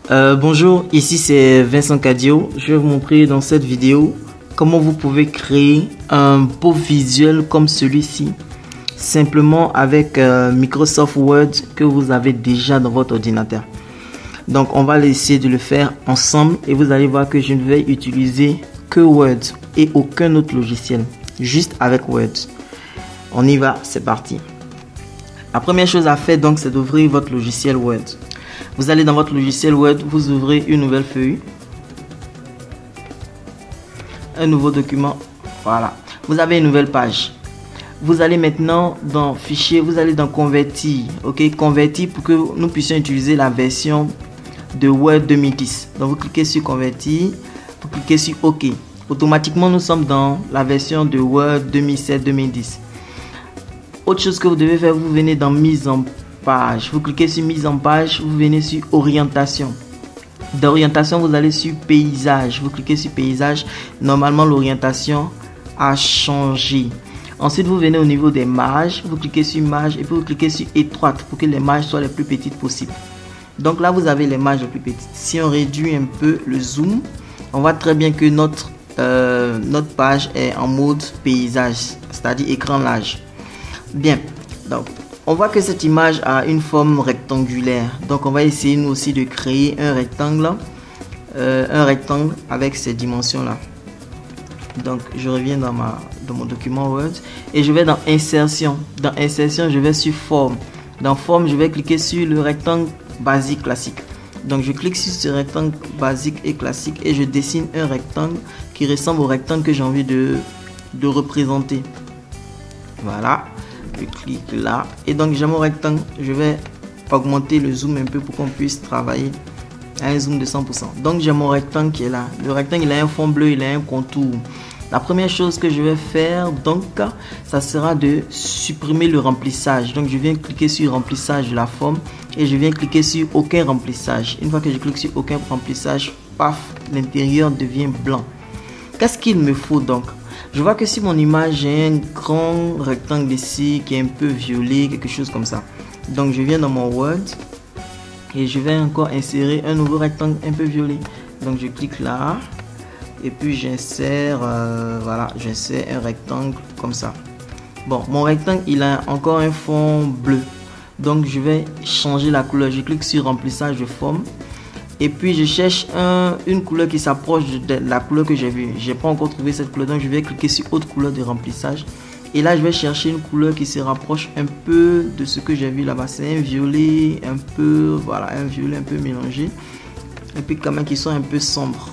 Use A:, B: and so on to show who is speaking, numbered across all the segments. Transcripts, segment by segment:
A: Bonjour, ici c'est Vincent Cadio. Je vais vous montrer dans cette vidéo comment vous pouvez créer un beau visuel comme celui-ci simplement avec Microsoft Word que vous avez déjà dans votre ordinateur. Donc on va essayer de le faire ensemble et vous allez voir que je ne vais utiliser que Word et aucun autre logiciel, juste avec Word. On y va, c'est parti. La première chose à faire donc c'est d'ouvrir votre logiciel Word. Vous allez dans votre logiciel Word, vous ouvrez une nouvelle feuille, un nouveau document, voilà. Vous avez une nouvelle page. Vous allez maintenant dans Fichier, vous allez dans Convertir, ok, Convertir pour que nous puissions utiliser la version de Word 2010. Donc vous cliquez sur Convertir, vous cliquez sur OK. Automatiquement, nous sommes dans la version de Word 2007-2010. Autre chose que vous devez faire, vous venez dans Mise en page. Vous cliquez sur Mise en page, vous venez sur Orientation. D'orientation, vous allez sur Paysage. Vous cliquez sur Paysage. Normalement, l'orientation a changé. Ensuite, vous venez au niveau des marges. Vous cliquez sur Marge et puis vous cliquez sur Étroite pour que les marges soient les plus petites possibles. Donc là, vous avez les marges les plus petites. Si on réduit un peu le zoom, on voit très bien que notre page est en mode paysage, c'est-à-dire écran large. Bien, donc on voit que cette image a une forme rectangulaire. Donc on va essayer nous aussi de créer un rectangle avec ces dimensions-là. Donc je reviens dans mon document Word et je vais dans Insertion. Dans Insertion, je vais sur Forme. Dans Forme, je vais cliquer sur le rectangle basique classique. Donc je clique sur ce rectangle basique et classique et je dessine un rectangle qui ressemble au rectangle que j'ai envie de représenter. Voilà. Je clique là et donc j'ai mon rectangle. Je vais augmenter le zoom un peu pour qu'on puisse travailler à un zoom de 100%. Donc j'ai mon rectangle qui est là. Le rectangle il a un fond bleu, il a un contour. La première chose que je vais faire donc ça sera de supprimer le remplissage. Donc je viens cliquer sur remplissage de la forme et je viens cliquer sur aucun remplissage. Une fois que je clique sur aucun remplissage, paf, l'intérieur devient blanc. Qu'est-ce qu'il me faut donc? Je vois que si mon image, j'ai un grand rectangle ici qui est un peu violet, quelque chose comme ça. Donc je viens dans mon Word et je vais encore insérer un nouveau rectangle un peu violet. Donc je clique là et puis j'insère, voilà, j'insère un rectangle comme ça. Bon, mon rectangle il a encore un fond bleu. Donc je vais changer la couleur. Je clique sur remplissage de forme. Et puis je cherche une couleur qui s'approche de la couleur que j'ai vue. Je n'ai pas encore trouvé cette couleur, donc je vais cliquer sur autre couleur de remplissage. Et là je vais chercher une couleur qui se rapproche un peu de ce que j'ai vu là-bas. C'est un violet un peu, voilà, un violet un peu mélangé. Et puis quand même qui sont un peu sombres.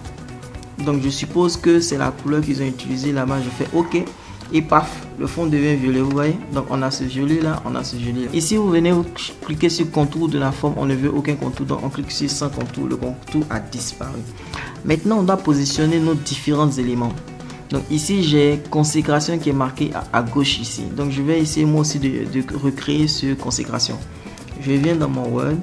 A: Donc je suppose que c'est la couleur qu'ils ont utilisée là-bas. Je fais OK. Et paf, le fond devient violet, vous voyez. Donc on a ce violet là, on a ce violet là. Ici vous venez, vous cliquez sur contour de la forme, on ne veut aucun contour, donc on clique sur sans contour, le contour a disparu. Maintenant on doit positionner nos différents éléments. Donc ici j'ai consécration qui est marqué à gauche ici. Donc je vais essayer moi aussi de recréer ce consécration. Je viens dans mon Word.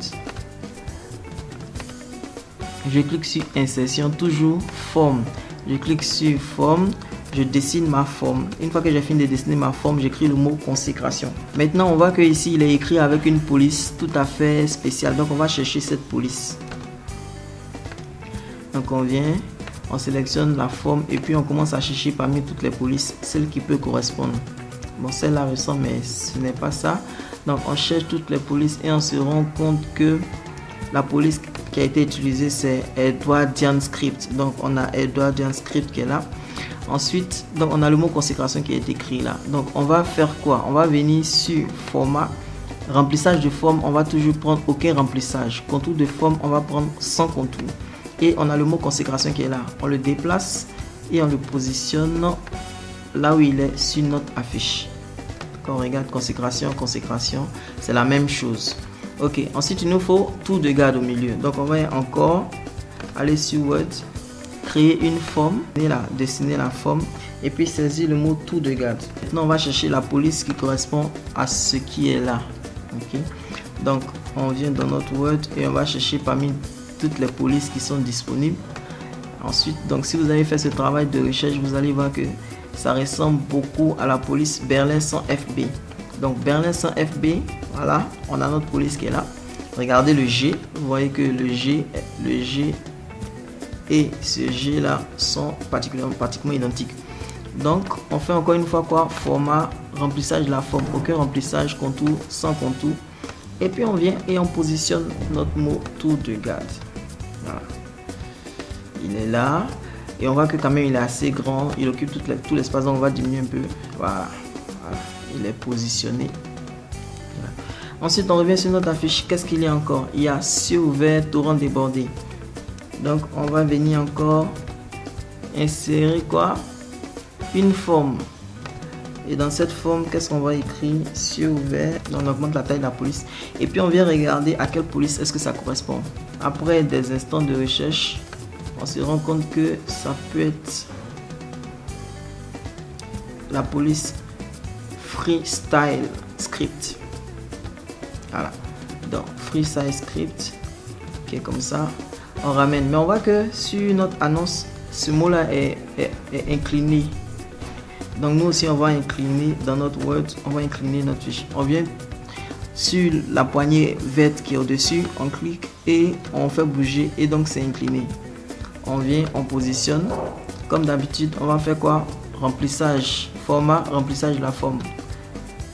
A: Je clique sur insertion, toujours forme. Je clique sur forme. Je dessine ma forme. Une fois que j'ai fini de dessiner ma forme, j'écris le mot consécration. Maintenant, on voit que ici, il est écrit avec une police tout à fait spéciale. Donc, on va chercher cette police. Donc, on vient, on sélectionne la forme et puis on commence à chercher parmi toutes les polices celle qui peut correspondre. Bon, celle-là ressemble, mais ce n'est pas ça. Donc, on cherche toutes les polices et on se rend compte que la police qui a été utilisée, c'est Edwardian Script. Donc, on a Edwardian Script qui est là. Ensuite, donc on a le mot consécration qui est écrit là. Donc on va faire quoi? On va venir sur format, remplissage de forme, on va toujours prendre aucun remplissage. Contour de forme, on va prendre sans contour. Et on a le mot consécration qui est là. On le déplace et on le positionne là où il est sur notre affiche. Quand on regarde consécration, consécration, c'est la même chose. Ok, ensuite il nous faut tour de garde au milieu. Donc on va encore aller sur Word, créer une forme, et là, dessiner la forme et puis saisir le mot tour de garde. Maintenant on va chercher la police qui correspond à ce qui est là. Ok, donc on vient dans notre Word et on va chercher parmi toutes les polices qui sont disponibles. Ensuite, donc si vous avez fait ce travail de recherche, vous allez voir que ça ressemble beaucoup à la police Berlin 100 FB. Donc Berlin 100 FB, voilà, on a notre police qui est là. Regardez le G, vous voyez que le G et ce G là sont pratiquement identiques. Donc on fait encore une fois quoi? Format, remplissage de la forme, aucun remplissage, contour, sans contour. Et puis on vient et on positionne notre mot tour de garde. Voilà. Il est là. Et on voit que quand même il est assez grand. Il occupe tout l'espace. Donc on va diminuer un peu. Voilà. Voilà. Il est positionné. Voilà. Ensuite on revient sur notre affiche. Qu'est-ce qu'il y a encore? Il y a cieux ouvert, torrent débordé. Donc on va venir encore insérer quoi? Une forme. Et dans cette forme, qu'est-ce qu'on va écrire? Cieux ouvert. Donc on augmente la taille de la police. Et puis on vient regarder à quelle police est-ce que ça correspond. Après des instants de recherche, on se rend compte que ça peut être la police Freestyle Script. Voilà. Donc Freestyle Script, qui est comme ça. On ramène. Mais on voit que sur notre annonce, ce mot-là est incliné. Donc nous aussi on va incliner dans notre Word, on va incliner notre fiche. On vient sur la poignée verte qui est au-dessus, on clique et on fait bouger et donc c'est incliné. On vient, on positionne. Comme d'habitude, on va faire quoi? Remplissage, format, remplissage de la forme.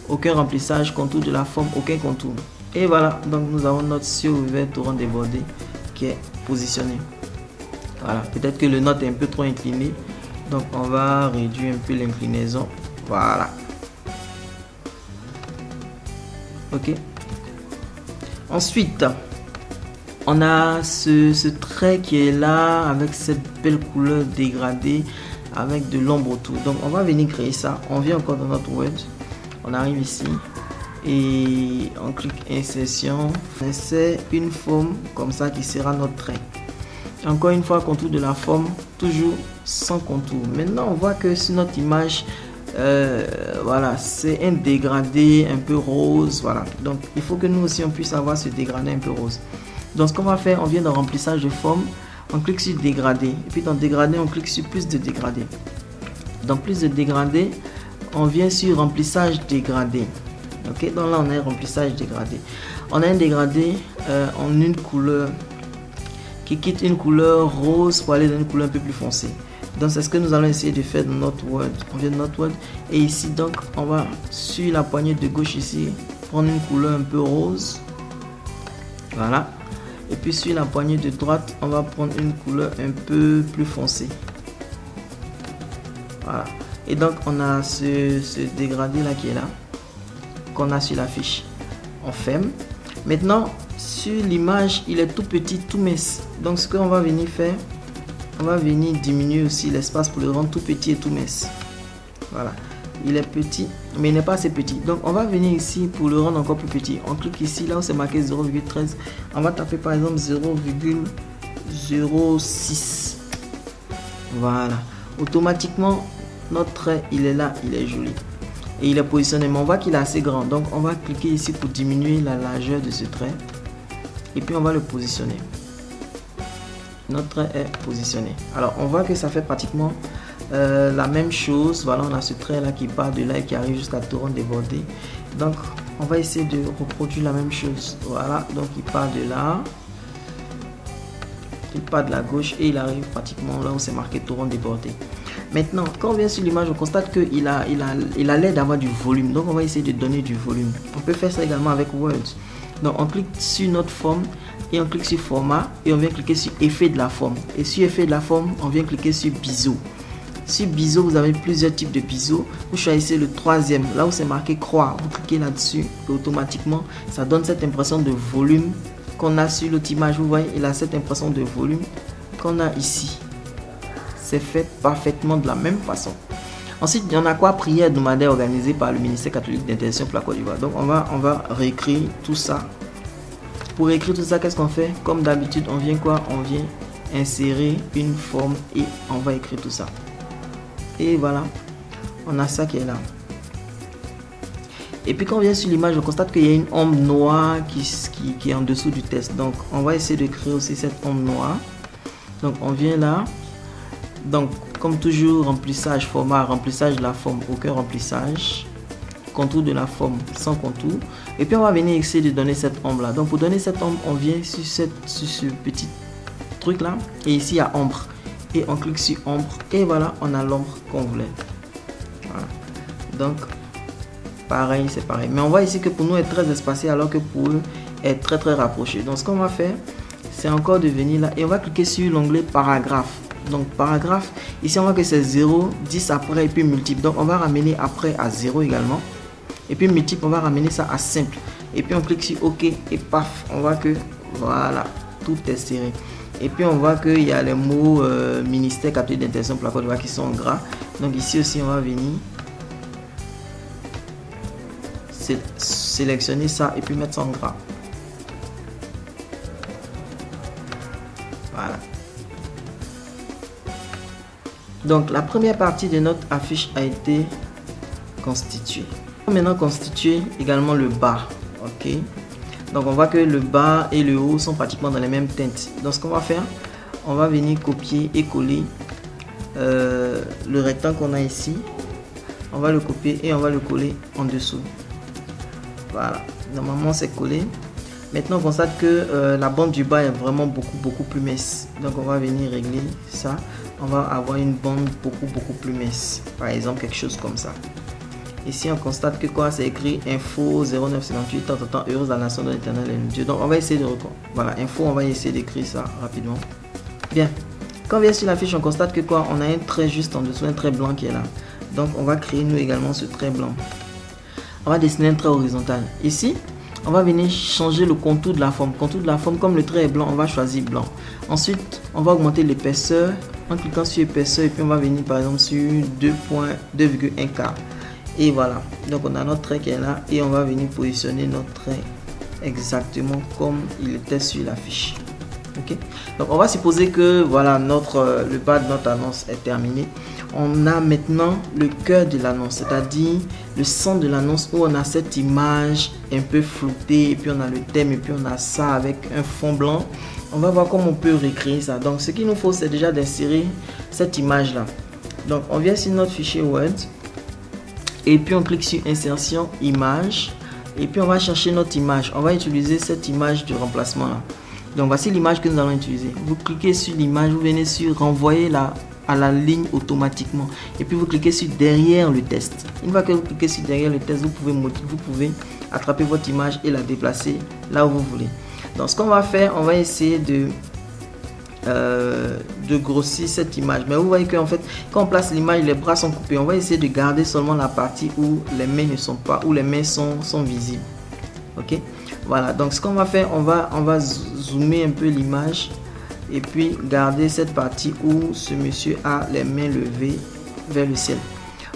A: Aucun remplissage, contour de la forme, aucun contour. Et voilà, donc nous avons notre cieux ouvert, torrent débordé qui est positionné. Voilà, peut-être que le note est un peu trop incliné. Donc on va réduire un peu l'inclinaison. Voilà. Ok. Ensuite, on a ce trait qui est là avec cette belle couleur dégradée avec de l'ombre autour. Donc on va venir créer ça. On vient encore dans notre Word. On arrive ici et on clique insertion. On insère une forme comme ça qui sera notre trait. Encore une fois, contour de la forme, toujours sans contour. Maintenant, on voit que sur notre image, voilà, c'est un dégradé un peu rose. Voilà, donc il faut que nous aussi on puisse avoir ce dégradé un peu rose. Donc ce qu'on va faire, on vient dans remplissage de forme, on clique sur dégradé. Et puis dans dégradé, on clique sur plus de dégradé. Dans plus de dégradé, on vient sur remplissage dégradé. Ok, donc là on a un remplissage dégradé. On a un dégradé en une couleur qui quitte une couleur rose pour aller dans une couleur un peu plus foncée. Donc c'est ce que nous allons essayer de faire dans notre Word. On vient de notre Word et ici donc on va sur la poignée de gauche ici prendre une couleur un peu rose. Voilà. Et puis sur la poignée de droite on va prendre une couleur un peu plus foncée. Voilà. Et donc on a ce dégradé là qui est là, qu'on a sur la fiche. On ferme. Maintenant sur l'image il est tout petit, tout mince. Donc ce qu'on va venir faire, on va venir diminuer aussi l'espace pour le rendre tout petit et tout mince. Voilà, il est petit mais il n'est pas assez petit. Donc on va venir ici pour le rendre encore plus petit. On clique ici là où c'est marqué 0,13. On va taper par exemple 0,06. Voilà, automatiquement notre trait il est là, il est joli et il est positionné. Mais on voit qu'il est assez grand, donc on va cliquer ici pour diminuer la largeur de ce trait et puis on va le positionner. Notre trait est positionné. Alors on voit que ça fait pratiquement la même chose. Voilà, on a ce trait là qui part de là et qui arrive jusqu'à torrent débordé. Donc on va essayer de reproduire la même chose. Voilà, donc il part de là, il part de la gauche et il arrive pratiquement là où c'est marqué torrent débordé. Maintenant quand on vient sur l'image, on constate qu'il a l'air d'avoir du volume. Donc on va essayer de donner du volume. On peut faire ça également avec Word. Donc on clique sur notre forme et on clique sur format et on vient cliquer sur effet de la forme. Et sur effet de la forme, on vient cliquer sur biseau. Sur biseau, vous avez plusieurs types de biseau. Vous choisissez le troisième, là où c'est marqué croix. Vous cliquez là-dessus et automatiquement, ça donne cette impression de volume qu'on a sur l'autre image. Vous voyez, il a cette impression de volume qu'on a ici. C'est fait parfaitement de la même façon. Ensuite, il y en a quoi? Prière hebdomadaire organisée par le ministère catholique d'intercession pour la Côte d'Ivoire. Donc, on va réécrire tout ça. Pour écrire tout ça, qu'est-ce qu'on fait? Comme d'habitude, on vient quoi? On vient insérer une forme et on va écrire tout ça. Et voilà, on a ça qui est là. Et puis quand on vient sur l'image, on constate qu'il y a une ombre noire qui est en dessous du texte. Donc, on va essayer de créer aussi cette ombre noire. Donc, on vient là. Donc, comme toujours, remplissage, format, remplissage de la forme, aucun remplissage. contour de la forme sans contour. Et puis on va venir essayer de donner cette ombre là. Donc pour donner cette ombre, on vient sur ce petit truc là. Et ici il y a ombre. Et on clique sur ombre. Et voilà, on a l'ombre qu'on voulait. Voilà. Donc pareil, c'est pareil. Mais on voit ici que pour nous est très espacé alors que pour eux est très rapproché. Donc ce qu'on va faire, c'est encore de venir là. Et on va cliquer sur l'onglet paragraphe. Donc paragraphe, ici on voit que c'est 0, 10 après et puis multiple. Donc on va ramener après à 0 également. Et puis multiple, on va ramener ça à simple. Et puis on clique sur OK et paf, on voit que voilà, tout est serré. Et puis on voit qu'il y a les mots ministère, capture d'intention pour la Côte d'Ivoire qui sont en gras. Donc ici aussi on va venir sélectionner ça et puis mettre ça en gras. Voilà. Donc la première partie de notre affiche a été constituée. Maintenant constituer également le bas. Ok. Donc on voit que le bas et le haut sont pratiquement dans les mêmes teintes. Donc ce qu'on va faire, on va venir copier et coller le rectangle qu'on a ici. On va le copier et on va le coller en dessous. Voilà. Normalement c'est collé. Maintenant on constate que la bande du bas est vraiment beaucoup plus mince. Donc on va venir régler ça. On va avoir une bande beaucoup plus mince. Par exemple quelque chose comme ça. Ici on constate que quoi, c'est écrit info 0958 tant heureuse la nation de l'éternel et de Dieu. Donc on va essayer de voilà, info, on va essayer d'écrire ça rapidement. Bien. Quand on vient sur la fiche, on constate que quoi, on a un trait juste en dessous, un trait blanc qui est là. Donc on va créer nous également ce trait blanc. On va dessiner un trait horizontal. Ici, on va venir changer le contour de la forme. Contour de la forme, comme le trait est blanc, on va choisir blanc. Ensuite, on va augmenter l'épaisseur en cliquant sur épaisseur et puis on va venir par exemple sur 2.1K. Et voilà, donc on a notre trait qui est là et on va venir positionner notre trait exactement comme il était sur la fiche. Ok, donc on va supposer que voilà, le bas de notre annonce est terminé. On a maintenant le cœur de l'annonce, c'est-à-dire le centre de l'annonce où on a cette image un peu floutée et puis on a le thème et puis on a ça avec un fond blanc. On va voir comment on peut recréer ça. Donc ce qu'il nous faut, c'est déjà d'insérer cette image là. Donc on vient sur notre fichier Word et puis on clique sur insertion image et puis on va chercher notre image. On va utiliser cette image de remplacement là. Donc voici l'image que nous allons utiliser. Vous cliquez sur l'image, vous venez sur renvoyer à la ligne automatiquement et puis vous cliquez sur derrière le test. Une fois que vous cliquez sur derrière le test, vous pouvez attraper votre image et la déplacer là où vous voulez. Donc ce qu'on va faire, on va essayer de grossir cette image. Mais vous voyez qu'en fait, quand on place l'image, les bras sont coupés. On va essayer de garder seulement la partie où les mains ne sont pas, où les mains sont visibles. Ok, voilà. Donc ce qu'on va faire, on va zoomer un peu l'image et puis garder cette partie où ce monsieur a les mains levées vers le ciel.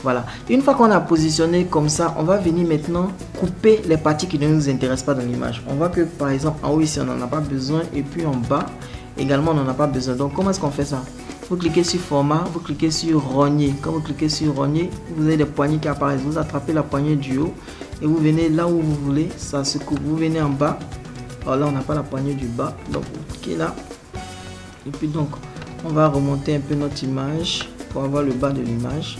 A: Voilà. Une fois qu'on a positionné comme ça, on va venir maintenant couper les parties qui ne nous intéressent pas dans l'image. On voit que par exemple en haut ici on n'en a pas besoin et puis en bas également on n'en a pas besoin. Donc comment est-ce qu'on fait ça? Vous cliquez sur format, vous cliquez sur rogner. Quand vous cliquez sur rogner, vous avez des poignées qui apparaissent. Vous attrapez la poignée du haut et vous venez là où vous voulez, ça se coupe. Vous venez en bas. Alors là on n'a pas la poignée du bas, donc vous cliquez là. Et puis donc on va remonter un peu notre image pour avoir le bas de l'image.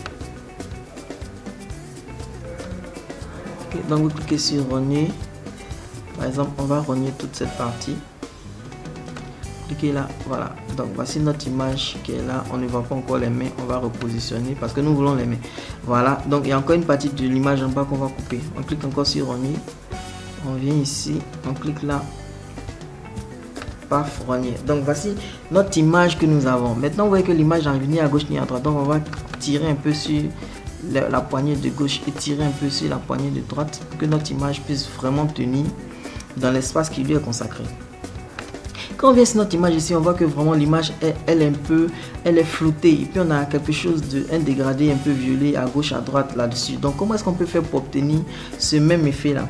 A: Okay, donc vous cliquez sur rogner. Par exemple on va rogner toute cette partie. Cliquez là, voilà. Donc voici notre image qui est là. On ne voit pas encore les mains, on va repositionner parce que nous voulons les mains. Voilà, donc il y a encore une partie de l'image en bas qu'on va couper. On clique encore sur rogner. On vient ici, on clique là. Paf, rogner. Donc voici notre image que nous avons. Maintenant vous voyez que l'image n'arrive ni à gauche ni à droite. Donc on va tirer un peu sur la poignée de gauche et tirer un peu sur la poignée de droite pour que notre image puisse vraiment tenir dans l'espace qui lui est consacré. Quand on vient sur notre image ici, on voit que vraiment l'image elle est floutée et puis on a quelque chose un dégradé un peu violet à gauche à droite là-dessus. Donc comment est-ce qu'on peut faire pour obtenir ce même effet là?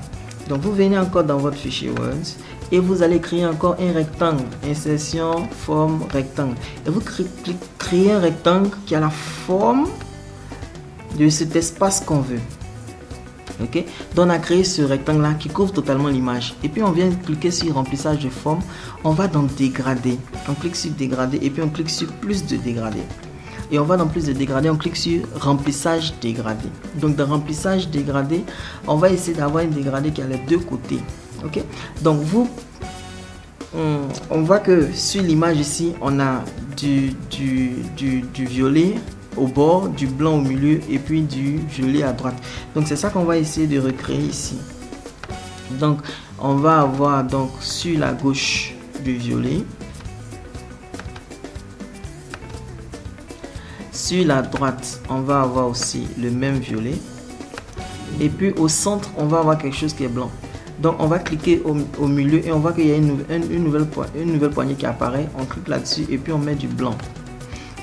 A: Donc vous venez encore dans votre fichier Word et vous allez créer encore un rectangle, insertion forme rectangle et vous créez un rectangle qui a la forme de cet espace qu'on veut. Ok, donc on a créé ce rectangle là qui couvre totalement l'image et puis on vient cliquer sur remplissage de forme. On va dans dégradé, on clique sur dégradé et puis on clique sur plus de dégradé. et on va dans plus de dégradé, on clique sur remplissage dégradé. Donc dans remplissage dégradé, on va essayer d'avoir une dégradé qui a les deux côtés. Ok, donc on voit que sur l'image ici, on a du violet au bord, du blanc au milieu et puis du violet à droite. Donc c'est ça qu'on va essayer de recréer ici. Donc on va avoir donc sur la gauche du violet, sur la droite on va avoir aussi le même violet, et puis au centre on va avoir quelque chose qui est blanc. Donc on va cliquer au milieu et on voit qu'il y a une nouvelle poignée qui apparaît. On clique là-dessus et puis on met du blanc.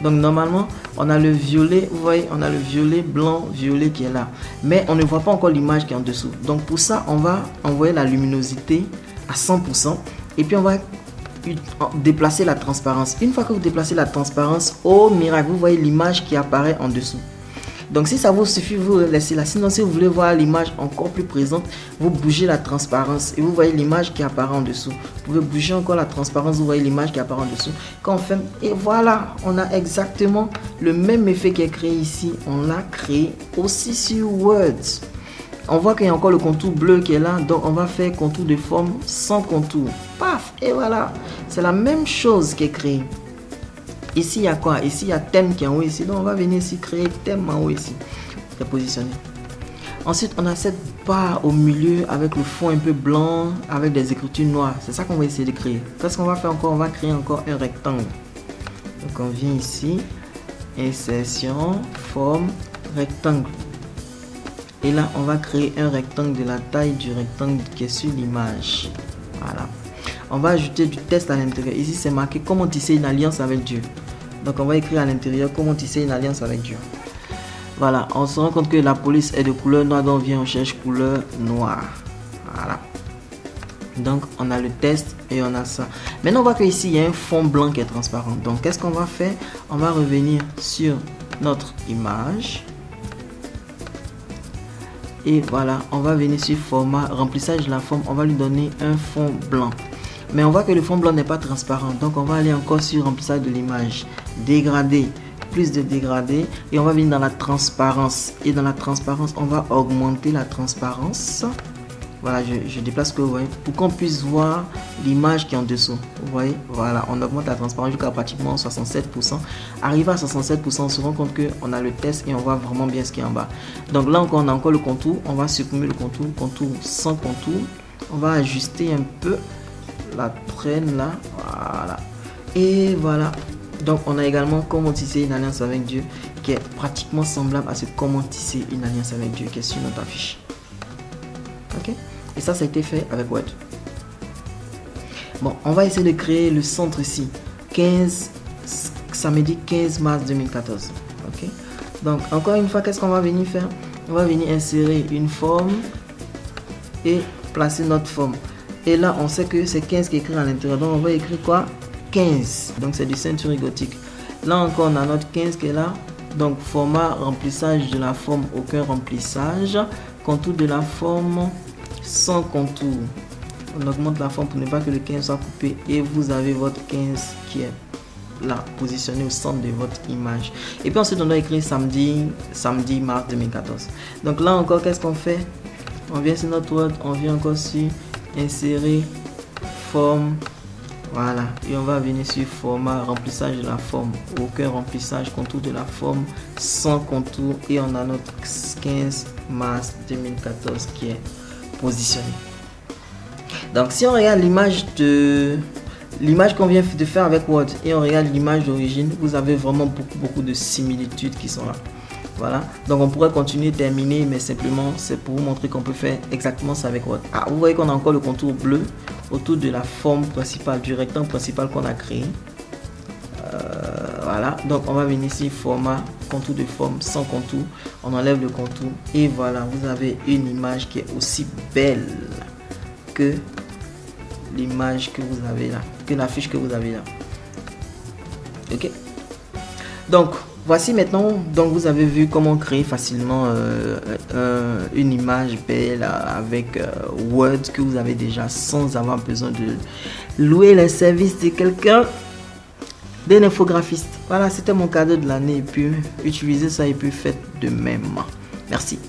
A: Donc normalement on a le violet, vous voyez, on a le violet, blanc, violet qui est là, mais on ne voit pas encore l'image qui est en dessous. Donc pour ça on va envoyer la luminosité à 100% et puis on va déplacer la transparence. Une fois que vous déplacez la transparence, oh miracle, vous voyez l'image qui apparaît en dessous. Donc si ça vous suffit, vous laissez là. Sinon si vous voulez voir l'image encore plus présente, vous bougez la transparence et vous voyez l'image qui apparaît en dessous. Vous pouvez bouger encore la transparence, vous voyez l'image qui apparaît en dessous. Quand on fait, et voilà, on a exactement le même effet qui est créé ici. On l'a créé aussi sur Word. On voit qu'il y a encore le contour bleu qui est là, donc on va faire contour de forme sans contour. Paf, et voilà, c'est la même chose qui est créée. Ici, il y a quoi? Ici, il y a thème qui est en haut ici. Donc, on va venir ici créer thème en haut ici. C'est positionné. Ensuite, on a cette barre au milieu avec le fond un peu blanc, avec des écritures noires. C'est ça qu'on va essayer de créer. Qu'est-ce qu'on va faire encore? On va créer encore un rectangle. Donc, on vient ici. Insertion, forme, rectangle. Et là, on va créer un rectangle de la taille du rectangle qui est sur l'image. Voilà. On va ajouter du texte à l'intérieur. Ici, c'est marqué comment tisser une alliance avec Dieu. Donc, on va écrire à l'intérieur comment tisser une alliance avec Dieu. Voilà, on se rend compte que la police est de couleur noire, donc on vient, on cherche couleur noire. Voilà. Donc, on a le texte et on a ça. Maintenant, on voit qu'ici, il y a un fond blanc qui est transparent. Donc, qu'est-ce qu'on va faire? On va revenir sur notre image. Et voilà, on va venir sur format, remplissage de la forme. On va lui donner un fond blanc. Mais on voit que le fond blanc n'est pas transparent. Donc, on va aller encore sur remplissage de l'image. Dégradé. Plus de dégradé. Et on va venir dans la transparence. Et dans la transparence, on va augmenter la transparence. Voilà, je déplace ce que vous voyez. Pour qu'on puisse voir l'image qui est en dessous. Vous voyez, voilà, on augmente la transparence jusqu'à pratiquement 67%. Arrivé à 67%, on se rend compte qu'on a le test et on voit vraiment bien ce qui est en bas. Donc là encore, on a encore le contour. On va supprimer le contour. Contour sans contour. On va ajuster un peu la traîne là, voilà, et voilà. Donc on a également comment tisser une alliance avec Dieu, qui est pratiquement semblable à ce comment tisser une alliance avec Dieu qui est sur notre affiche. Ok, et ça a été fait avec Word. Bon, on va essayer de créer le centre ici, 15 samedi 15 mars 2014. Ok, donc encore une fois, qu'est-ce qu'on va venir faire? On va venir insérer une forme et placer notre forme. Et là, on sait que c'est 15 qui est écrit à l'intérieur. Donc, on va écrire quoi? 15. Donc, c'est du ceinture gothique. Là encore, on a notre 15 qui est là. Donc, format, remplissage de la forme, aucun remplissage. Contour de la forme, sans contour. On augmente la forme pour ne pas que le 15 soit coupé. Et vous avez votre 15 qui est là, positionné au centre de votre image. Et puis ensuite, on doit écrire samedi mars 2014. Donc, là encore, qu'est-ce qu'on fait? On vient sur notre Word, on vient encore sur insérer forme, voilà, et on va venir sur format, remplissage de la forme, aucun remplissage, contour de la forme, sans contour, et on a notre 15 mars 2014 qui est positionné. Donc si on regarde l'image qu'on vient de faire avec Word et on regarde l'image d'origine, vous avez vraiment beaucoup de similitudes qui sont là. Voilà, donc on pourrait continuer, terminer, mais simplement c'est pour vous montrer qu'on peut faire exactement ça avec Word. Ah, vous voyez qu'on a encore le contour bleu autour de la forme principale, du rectangle principal qu'on a créé. Voilà, donc on va venir ici, format, contour de forme, sans contour. On enlève le contour et voilà, vous avez une image qui est aussi belle que l'image que vous avez là, que l'affiche que vous avez là. Ok, donc voici maintenant, donc vous avez vu comment créer facilement une image belle avec Word que vous avez déjà sans avoir besoin de louer les services de quelqu'un. d'un infographiste. Voilà, c'était mon cadeau de l'année. Et puis, utilisez ça et puis faites de même. Merci.